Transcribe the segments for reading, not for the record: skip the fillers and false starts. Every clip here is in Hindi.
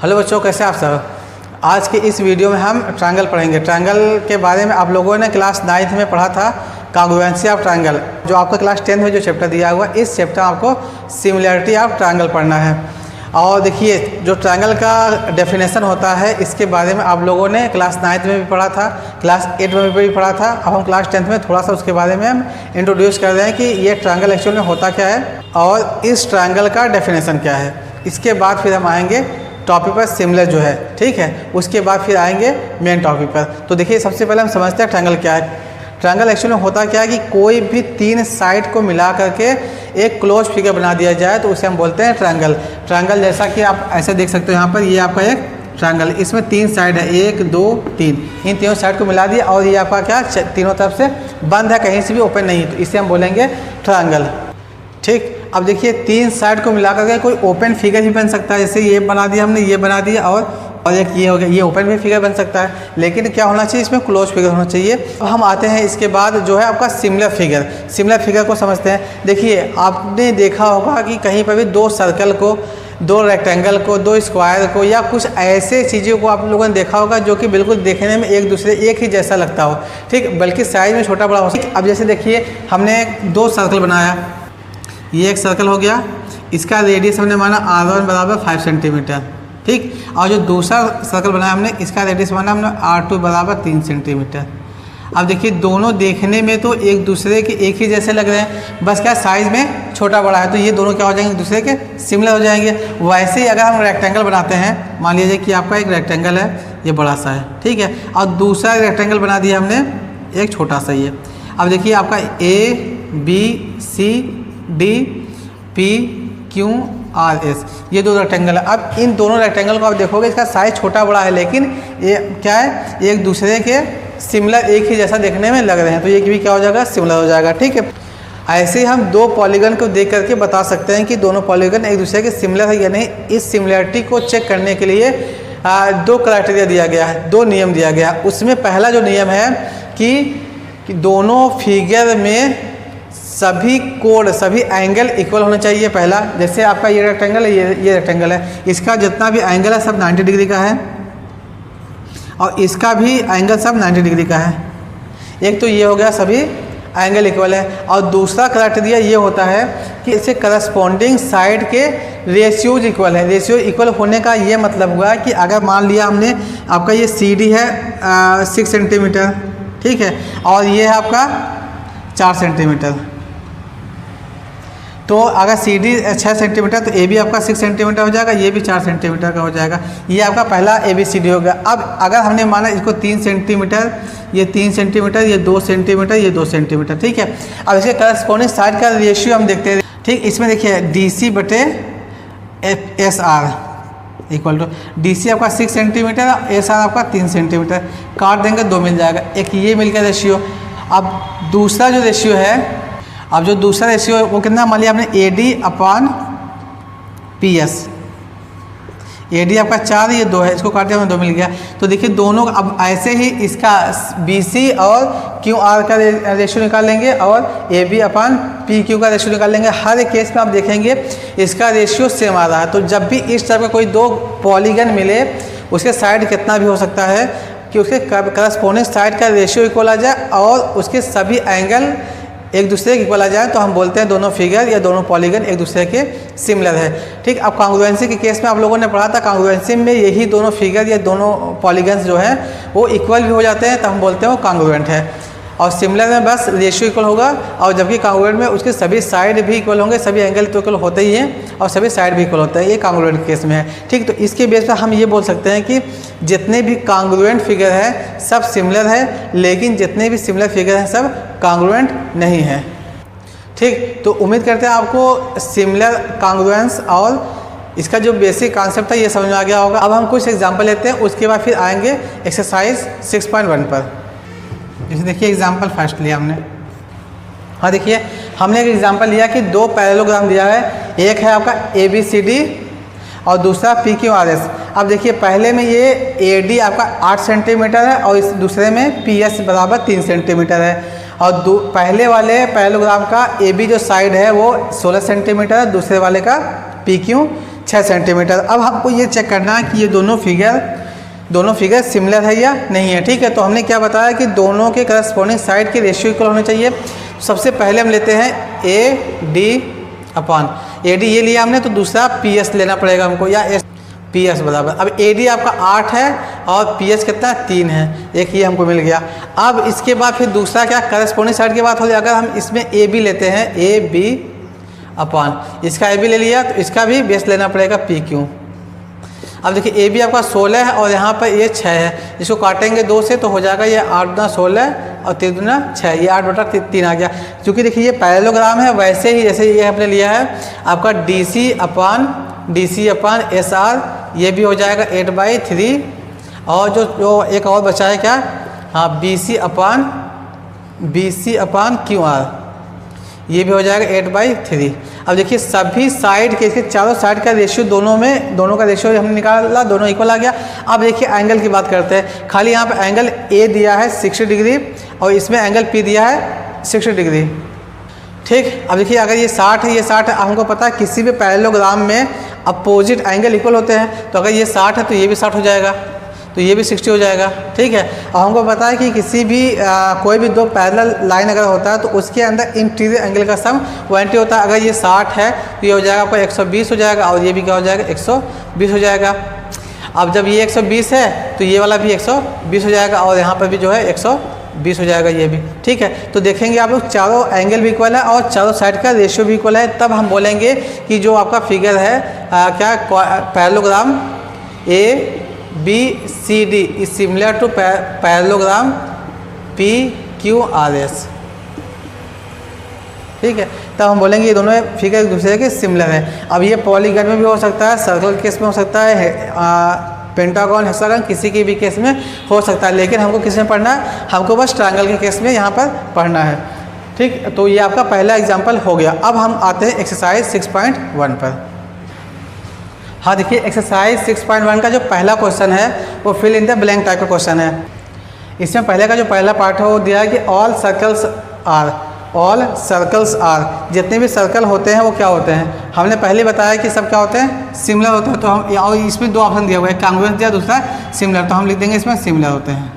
हेलो बच्चों, कैसे आप सब। आज के इस वीडियो में हम ट्रायंगल पढ़ेंगे। ट्रायंगल के बारे में आप लोगों ने क्लास 9th में पढ़ा था, कॉन्ग्रुएंसी ऑफ ट्रायंगल। जो आपका क्लास 10th में जो चैप्टर दिया हुआ, इस चैप्टर में आपको सिमिलैरिटी ऑफ ट्रायंगल पढ़ना है। और देखिए, जो ट्रायंगल का डेफिनेशन होता है, इसके बारे में आप लोगों ने क्लास 9th में भी पढ़ा था, क्लास 8 में भी पढ़ा था। अब हम क्लास 10th में थोड़ा सा उसके बारे में हम इंट्रोड्यूस कर रहे हैं कि ये ट्रायंगल एक्चुअल में होता क्या है और इस ट्रायंगल का डेफिनेशन क्या है। इसके बाद फिर हम आएंगे टॉपिक पर, सिमिलर जो है, ठीक है। उसके बाद फिर आएंगे मेन टॉपिक पर। तो देखिए, सबसे पहले हम समझते हैं ट्रायंगल क्या है। ट्रायंगल एक्चुअली में होता क्या है कि कोई भी 3 साइड को मिला करके एक क्लोज फिगर बना दिया जाए तो उसे हम बोलते हैं ट्रायंगल। ट्रायंगल जैसा कि आप ऐसे देख सकते हो, यहाँ पर ये आपका एक ट्रायंगल, इसमें 3 साइड है, 1 2 3। इन तीनों साइड को मिला दिया और ये आपका क्या, तीनों तरफ से बंद है, कहीं से भी ओपन नहीं, तो इसे हम बोलेंगे ट्रायंगल, ठीक। अब देखिए, 3 साइड को मिला करके कोई ओपन फिगर भी बन सकता है। जैसे ये बना दिया हमने, ये बना दिया और एक ये हो गया, ये ओपन भी फिगर बन सकता है। लेकिन क्या होना चाहिए, इसमें क्लोज फिगर होना चाहिए। अब हम आते हैं इसके बाद जो है आपका सिमिलर फिगर। सिमिलर फिगर को समझते हैं। देखिए, आपने देखा होगा कि कहीं पर भी 2 सर्कल को, 2 रेक्टेंगल को, 2 स्क्वायर को या कुछ ऐसे चीज़ों को आप लोगों ने देखा होगा जो कि बिल्कुल देखने में एक ही जैसा लगता हो, ठीक, बल्कि साइज में छोटा बड़ा हो। अब जैसे देखिए, हमने 2 सर्कल बनाया, ये एक सर्कल हो गया, इसका रेडियस हमने माना R1 बराबर 5 सेंटीमीटर, ठीक। और जो दूसरा सर्कल बनाया हमने, इसका रेडियस माना हमने R2 बराबर 3 सेंटीमीटर। अब देखिए, दोनों देखने में तो एक दूसरे के एक ही जैसे लग रहे हैं, बस क्या साइज़ में छोटा बड़ा है, तो ये दोनों क्या हो जाएंगे, एक दूसरे के सिमिलर हो जाएंगे। वैसे ही अगर हम रेक्टेंगल बनाते हैं, मान लीजिए कि आपका एक रेक्टेंगल है, ये बड़ा सा है, ठीक है, और दूसरा रेक्टेंगल बना दिया हमने एक छोटा सा ये। अब देखिए, आपका ABCD PQRS, ये 2 रेक्टेंगल है। अब इन दोनों रेक्टेंगल को आप देखोगे, इसका साइज छोटा बड़ा है, लेकिन ये क्या है, एक दूसरे के सिमिलर, एक ही जैसा देखने में लग रहे हैं, तो ये भी क्या हो जाएगा, सिमिलर हो जाएगा, ठीक है। ऐसे ही हम 2 पॉलीगन को देख करके बता सकते हैं कि दोनों पॉलीगन एक दूसरे के सिमिलर है या नहीं। इस सिमिलरिटी को चेक करने के लिए 2 क्राइटेरिया दिया गया है, 2 नियम दिया गया है। उसमें पहला जो नियम है कि दोनों फिगर में सभी कोण, सभी एंगल इक्वल होना चाहिए। पहला, जैसे आपका ये रेक्टेंगल है, ये रेक्टेंगल है, इसका जितना भी एंगल है सब 90 डिग्री का है और इसका भी एंगल सब 90 डिग्री का है। एक तो ये हो गया, सभी एंगल इक्वल है। और दूसरा क्राइटेरिया ये होता है कि इससे करस्पॉन्डिंग साइड के रेशियोज इक्वल है। रेशियो इक्वल होने का ये मतलब हुआ कि अगर मान लिया हमने, आपका ये CD है 6 सेंटीमीटर, ठीक है, और ये है आपका 4 सेंटीमीटर, तो अगर CD 6 सेंटीमीटर तो AB आपका 6 सेंटीमीटर हो जाएगा, ये भी 4 सेंटीमीटर का हो जाएगा। ये आपका पहला ABCD हो गया। अब अगर हमने माना इसको 3 सेंटीमीटर, ये 3 सेंटीमीटर, ये 2 सेंटीमीटर, ये 2 सेंटीमीटर, ठीक है। अब इसके करस्पॉन्डिंग साइड का रेशियो हम देखते हैं, ठीक। इसमें देखिए, DC बटे SR इक्वल टू DC आपका 6 सेंटीमीटर, SR आपका 3 सेंटीमीटर, काट देंगे 2 मिल जाएगा, एक ये मिल गया रेशियो। अब दूसरा जो रेशियो है, अब जो दूसरा रेशियो है वो कितना, मान लिया आपने AD/PS। AD आपका 4, ये 2 है, इसको काट दिया, 2 मिल गया। तो देखिए, दोनों अब ऐसे ही इसका BC और QR का रेशियो निकाल लेंगे और AB/PQ का रेशियो निकाल लेंगे। हर एक केस में आप देखेंगे इसका रेशियो सेम आ रहा है। तो जब भी इस तरह का कोई 2 पॉलीगन मिले, उसके साइड कितना भी हो सकता है कि उसके करस्पॉन्डिंग साइड का रेशियो इक्वल आ जाए और उसके सभी एंगल एक दूसरे के इक्वल आ जाए, तो हम बोलते हैं दोनों फिगर या दोनों पॉलीगन एक दूसरे के सिमिलर है, ठीक। अब कॉन्ग्रुएंसी के केस में आप लोगों ने पढ़ा था, कॉन्ग्रुएंसी में यही दोनों फिगर या दोनों पॉलीगन्स जो हैं वो इक्वल भी हो जाते हैं, तो हम बोलते हैं वो कॉन्ग्रुएंट है। और सिमिलर में बस रेशियो इक्वल होगा, और जबकि कॉन्ग्रुएंट में उसके सभी साइड भी इक्वल होंगे, सभी एंगल तो इक्वल होते ही हैं और सभी साइड भी इक्वल होता है। ये कॉन्ग्रुएंट केस में है, ठीक। तो इसके बेस पर हम ये बोल सकते हैं कि जितने भी कॉन्ग्रुएंट फिगर है सब सिमिलर है, लेकिन जितने भी सिमिलर फिगर हैं सब कॉन्ग्रुएंट नहीं है, ठीक। तो उम्मीद करते हैं आपको सिमिलर, कॉन्ग्रुएंस और इसका जो बेसिक कॉन्सेप्ट है ये समझ में आ गया होगा। अब हम कुछ एग्जांपल लेते हैं, उसके बाद फिर आएंगे एक्सरसाइज 6.1 पर। जैसे देखिए, एग्जांपल फर्स्ट लिया हमने। हाँ, देखिए, हमने एक एग्जांपल लिया कि 2 पैरेललोग्राम दिया है, एक है आपका ABCD और दूसरा PQRS। अब देखिए, पहले में ये AD आपका 8 सेंटीमीटर है और इस दूसरे में PS बराबर 3 सेंटीमीटर है। और पहले वाले पैरेललोग्राम का AB जो साइड है वो 16 सेंटीमीटर है, दूसरे वाले का PQ 6 सेंटीमीटर। अब हमको ये चेक करना है कि ये दोनों फिगर सिमिलर है या नहीं है। ठीक है, तो हमने क्या बताया कि दोनों के करस्पॉन्डिंग साइड के रेशियो इक्वल होने चाहिए। सबसे पहले हम लेते हैं AD अपॉन AD ये लिया हमने, तो दूसरा PS लेना पड़ेगा हमको, या PS बराबर। अब AD आपका 8 है और PS कितना 3 है, एक ये हमको मिल गया। अब इसके बाद फिर दूसरा क्या, करस्पॉन्डिंग साइड की बात हो जाए, अगर हम इसमें AB लेते हैं, AB अपॉन इसका AB ले लिया, तो इसका भी बेस लेना पड़ेगा PQ। अब देखिए AB आपका 16 है और यहाँ पर ये 6 है, इसको काटेंगे 2 से तो हो जाएगा ये 8 दूना 16 और 3 दूना 6, ये 8/3 आ गया। क्योंकि देखिए ये पैरेललोग्राम है, वैसे ही जैसे ये हमने लिया है आपका DC अपॉन SR, ये भी हो जाएगा 8/3। और जो एक और बचा है क्या, हाँ BC अपॉन QR, ये भी हो जाएगा 8/3। अब देखिए सभी साइड के, इसके चारों साइड का रेशियो दोनों का रेशियो हमने निकाला, दोनों इक्वल आ गया। अब देखिए एंगल की बात करते हैं। खाली यहाँ पे एंगल A दिया है 60 डिग्री और इसमें एंगल P दिया है 60 डिग्री। ठीक, अब देखिए अगर ये 60 है, ये 60 है, हमको पता है किसी भी पैरेललोग्राम में अपोजिट एंगल इक्वल होते हैं, तो अगर ये 60 है तो ये भी 60 हो जाएगा, तो ये भी 60 हो जाएगा। ठीक है, और हमको पता है कि किसी भी कोई भी दो पैरेलल लाइन अगर होता है तो उसके अंदर इंटीरियर एंगल का सम 180 होता है। अगर ये 60 है तो ये हो जाएगा आपका 120 हो जाएगा, और ये भी क्या हो जाएगा 120 हो जाएगा। अब जब ये 120 है तो ये वाला भी 120 हो जाएगा, और यहाँ पर भी जो है 120 हो जाएगा ये भी। ठीक है, तो देखेंगे आप लोग चारों एंगल भी इक्वल है और चारों साइड का रेशियो भी इक्वल है, तब हम बोलेंगे कि जो आपका फिगर है क्या parallelogram ABCD is similar to parallelogram PQRS। ठीक है, तब हम बोलेंगे ये दोनों फिगर एक दूसरे के सिमिलर है। अब ये पॉलीगन में भी हो सकता है, सर्कल केस में हो सकता है, पेंटागन, हेक्सागन, किसी के भी केस में हो सकता है, लेकिन हमको किस में पढ़ना है, हमको बस ट्रायंगल के केस में यहाँ पर पढ़ना है। ठीक, तो ये आपका पहला एग्जाम्पल हो गया। अब हम आते हैं एक्सरसाइज 6.1 पर। हाँ देखिए, एक्सरसाइज 6.1 का जो पहला क्वेश्चन है वो fill in the blank type का क्वेश्चन है। इसमें पहले का जो पहला पार्ट है वो दिया है कि ऑल सर्कल्स आर, जितने भी सर्कल होते हैं वो क्या होते हैं। हमने पहले बताया कि सब क्या होते हैं, सिमिलर होते हैं। तो हम, और इसमें दो ऑप्शन दिया हुआ है, कांग्रुएंस दिया, दूसरा सिमिलर, तो हम लिख देंगे इसमें सिमिलर होते हैं,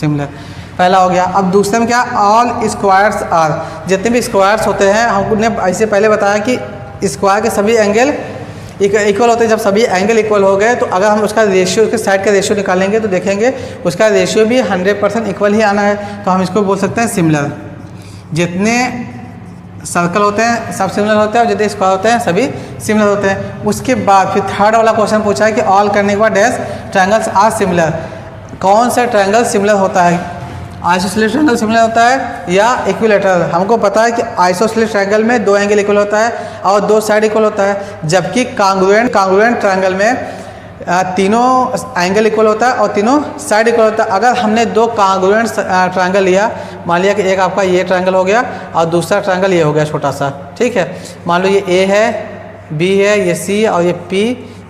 सिमिलर पहला हो गया। अब दूसरे में क्या, ऑल स्क्वायर्स आर, जितने भी स्क्वायर्स होते हैं, हमने ऐसे पहले बताया कि स्क्वायर के सभी एंगल इक्वल होते हैं। जब सभी एंगल इक्वल हो गए तो अगर हम उसका रेशियो, उसके साइड का रेशियो निकालेंगे तो देखेंगे उसका रेशियो भी 100% इक्वल ही आना है, तो हम इसको बोल सकते हैं सिमिलर। जितने सर्कल होते हैं सब सिमिलर होते हैं और जितने स्क्वायर होते हैं सभी सिमिलर होते हैं। उसके बाद फिर थर्ड वाला क्वेश्चन पूछा है कि ऑल करने के बाद डैश ट्रायंगल्स आर सिमिलर, कौन सा ट्रायंगल सिमिलर होता है, आइसोसेलेस ट्रायंगल सिमिलर होता है या इक्विलैटरल। हमको पता है कि आइसोसेलेस ट्रायंगल में दो एंगल इक्वल होता है और दो साइड इक्वल होता है, जबकि कांग्रुएंट ट्रायंगल में तीनों एंगल इक्वल होता है और तीनों साइड इक्वल होता है। अगर हमने दो कांग्रुएंट ट्रायंगल लिया, मान लिया कि एक आपका ये ट्रायंगल हो गया और दूसरा ट्रायंगल ये हो गया छोटा सा, ठीक है, मान लो ये A है, B है, ये C और ये P,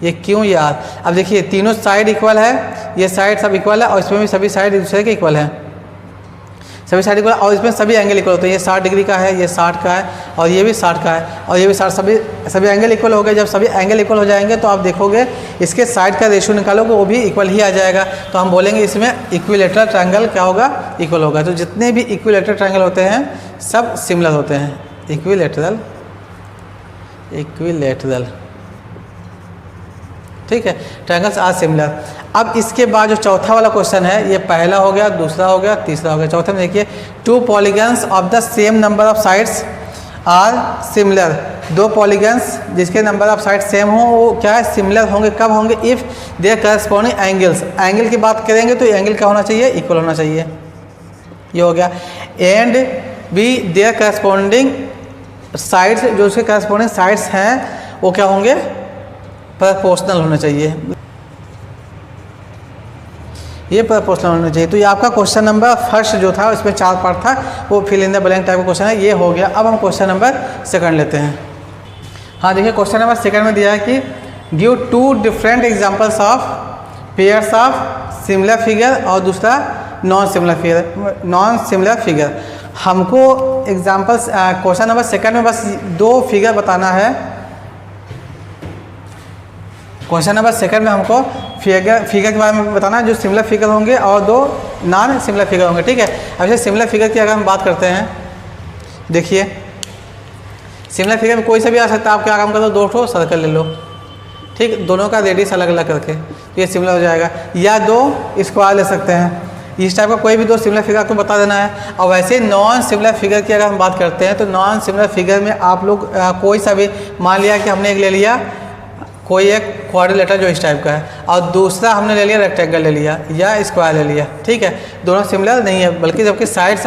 ये Q, ये R। अब देखिए तीनों साइड इक्वल है, ये साइड सब इक्वल है और इसमें भी सभी साइड एक दूसरे के इक्वल है, सभी साइड इक्वल, और इसमें सभी एंगल इक्वल होते हैं। ये 60 डिग्री का है, ये 60 का है और ये भी 60 का है और ये भी 60, सभी एंगल इक्वल हो गए। जब सभी एंगल इक्वल हो जाएंगे तो आप देखोगे इसके साइड का रेशियो निकालोगे वो भी इक्वल ही आ जाएगा, तो हम बोलेंगे इसमें इक्विलैटरल ट्रायंगल क्या होगा, इक्वल होगा। तो जितने भी इक्विलैटरल ट्रायंगल होते हैं सब सिमिलर होते हैं, इक्विलैटरल, ठीक है, ट्रायंगल्स आर सिमिलर। अब इसके बाद जो चौथा वाला क्वेश्चन है, ये पहला हो गया, दूसरा हो गया, तीसरा हो गया। चौथे में देखिए, two polygons of the same number of sides are similar, दो पॉलीगन्स जिसके नंबर ऑफ साइड सेम हो वो क्या है, सिमिलर होंगे। कब होंगे, if their corresponding angles, angle की बात करेंगे तो एंगल क्या होना चाहिए, इक्वल होना चाहिए, ये हो गया। And be their corresponding sides, जो उसके करस्पॉन्डिंग साइड्स हैं वो क्या होंगे, प्रोपोर्शनल होना चाहिए, ये प्रोपोर्शनल होना चाहिए। तो ये आपका क्वेश्चन नंबर फर्स्ट जो था उसमें 4 पार्ट था, वो fill in the blank type का क्वेश्चन है, ये हो गया। अब हम क्वेश्चन नंबर सेकंड लेते हैं। हाँ देखिए, क्वेश्चन नंबर सेकंड में दिया है कि give 2 different examples of pairs of similar figure और दूसरा नॉन सिमिलर फिगर। हमको एग्जाम्पल्स क्वेश्चन नंबर सेकंड में बस 2 फिगर बताना है, क्वेश्चन नंबर सेकंड में हमको फिगर के बारे में बताना है, जो सिमिलर फिगर होंगे और 2 नॉन सिमिलर फिगर होंगे। ठीक है, अब जैसे सिमिलर फिगर की अगर हम बात करते हैं, देखिए सिमिलर फिगर में कोई सा भी आ सकता है। आप क्या काम करो, 2 ठो सर्कल ले लो, ठीक, दोनों का रेडियस अलग अलग करके, तो ये सिमिलर हो जाएगा। या 2 स्क्वायर ले सकते हैं, इस टाइप का कोई भी 2 सिमिलर फिगर आपको बता देना है। और वैसे नॉन सिमिलर फिगर की अगर हम बात करते हैं तो नॉन सिमिलर फिगर में आप लोग कोई सा भी, मान लिया कि हमने एक ले लिया कोई एक क्वाड्रिलेटरल जो इस टाइप का है, और दूसरा हमने ले लिया रेक्टेंगल ले लिया या स्क्वायर ले लिया, ठीक है, दोनों सिमिलर नहीं है, बल्कि जबकि साइड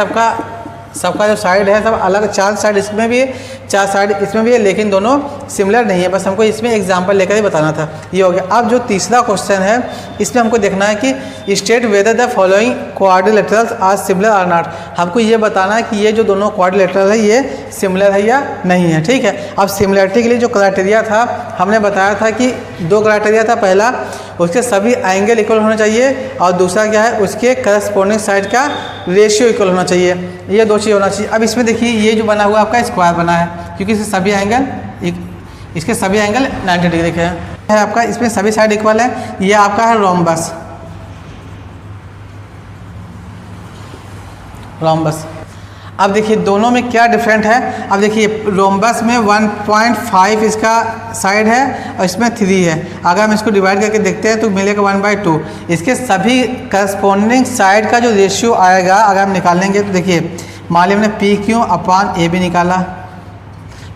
सबका जो साइड है सब अलग, 4 साइड इसमें भी है, 4 साइड इसमें भी है, लेकिन दोनों सिमिलर नहीं है। बस हमको इसमें एग्जांपल लेकर ही बताना था, ये हो गया। अब जो तीसरा क्वेश्चन है इसमें हमको देखना है कि state whether the following quadrilaterals are similar or not. हमको ये बताना है कि ये जो दोनों क्वाड्रिलेटरल है ये सिमिलर है या नहीं है, ठीक है। अब सिमिलरिटी के लिए जो क्राइटेरिया था हमने बताया था कि 2 क्राइटेरिया था, पहला उसके सभी एंगल इक्वल होना चाहिए, और दूसरा क्या है, उसके करस्पॉन्डिंग साइड का रेशियो इक्वल होना चाहिए, ये 2 चीज़ होना चाहिए। अब इसमें देखिए ये जो बना हुआ आपका स्क्वायर बना है, क्योंकि इसके सभी एंगल 90 डिग्री के हैं आपका, इसमें सभी साइड इक्वल है। ये आपका है रोम्बस। अब देखिए दोनों में क्या डिफरेंट है। अब देखिए रोम्बस में 1.5 इसका साइड है और इसमें 3 है। अगर हम इसको डिवाइड करके देखते हैं तो मिलेगा 1/2। इसके सभी करस्पॉन्डिंग साइड का जो रेशियो आएगा अगर हम निकालेंगे तो देखिए, मान लिया हमने PQ अपान AB निकाला,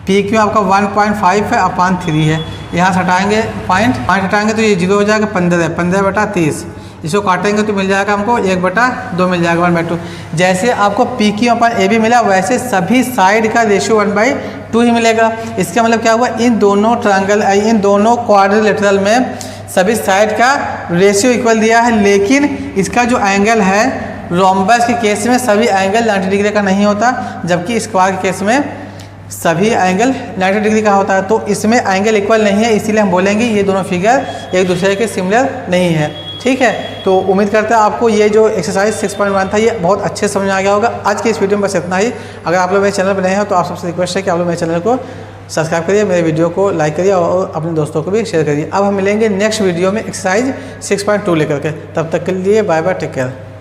PQ आपका 1.5 है अपान 3 है, यहाँ से हटाएंगे पॉइंट हटाएंगे तो ये 0 हो जाएगा, 15/30। इसको काटेंगे तो मिल जाएगा हमको 1/2 मिल जाएगा, 1/2। जैसे आपको PQ अपान AB मिला वैसे सभी साइड का रेशियो 1/2 ही मिलेगा। इसका मतलब क्या हुआ, इन दोनों क्वाड्रिलेटरल में सभी साइड का रेशियो इक्वल दिया है, लेकिन इसका जो एंगल है रोम्बस के केस में सभी एंगल 90 डिग्री का नहीं होता, जबकि स्क्वायर के केस में सभी एंगल 90 डिग्री का होता है। तो इसमें एंगल इक्वल नहीं है, इसीलिए हम बोलेंगे ये दोनों फिगर एक दूसरे के सिमिलर नहीं है, ठीक है। तो उम्मीद करते हैं आपको ये जो एक्सरसाइज 6.1 था ये बहुत अच्छे समझ में आ गया होगा। आज के इस वीडियो में बस इतना ही। अगर आप लोग मेरे चैनल पर नए हैं तो आप सबसे रिक्वेस्ट है कि आप लोग मेरे चैनल को सब्सक्राइब करिए, मेरे वीडियो को लाइक करिए और अपने दोस्तों को भी शेयर करिए। अब हम मिलेंगे नेक्स्ट वीडियो में एक्सरसाइज 6.2 लेकर के, तब तक के लिए बाय बाय, टेक केयर।